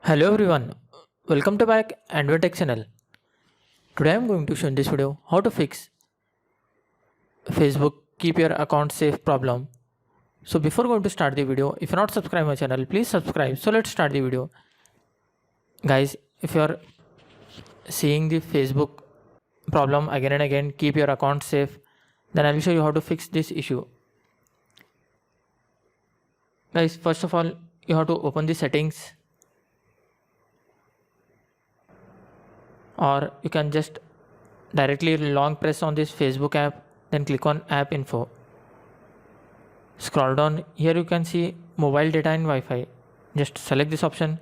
Hello everyone, welcome to back Advantech channel. Today I am going to show in this video how to fix Facebook keep your account safe problem. So before going to start the video, if you're not subscribed my channel, please subscribe. So let's start the video. Guys, if you're seeing the Facebook problem again and again, keep your account safe, then I will show you how to fix this issue. Guys, first of all, you have to open the settings, or you can just directly long press on this Facebook app, then click on app info. Scroll down, here you can see mobile data and Wi-Fi. Just select this option.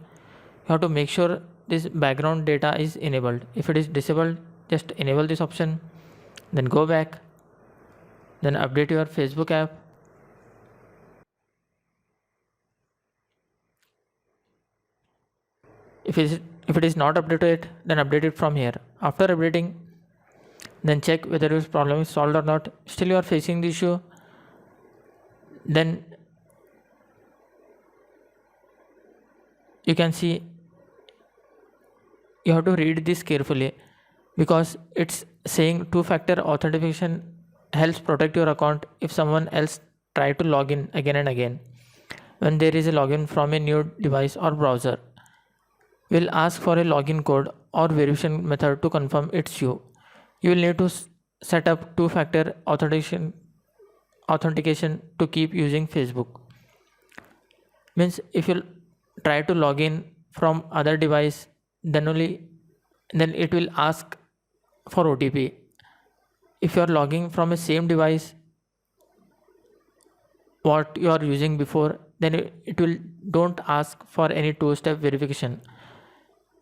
You have to make sure this background data is enabled. If it is disabled, just enable this option, then go back, then update your Facebook app. If it is not updated, then update it from here. After updating, then check whether your problem is solved or not. Still you are facing the issue, then you can see you have to read this carefully, because it's saying two-factor authentication helps protect your account if someone else try to log in again and again. When there is a login from a new device or browser, will ask for a login code or verification method to confirm it's you. You will need to set up two-factor authentication to keep using Facebook. Means if you try to log in from other device, then it will ask for OTP. If you are logging from a same device what you are using before, then it will don't ask for any two-step verification.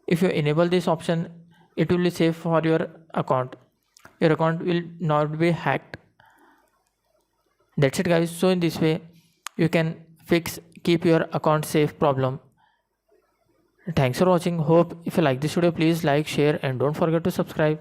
If you enable this option, it will be safe for your account. Your account will not be hacked. That's it guys. So in this way you can keep your account safe problem. Thanks for watching. Hope if you like this video, please like, share and don't forget to subscribe.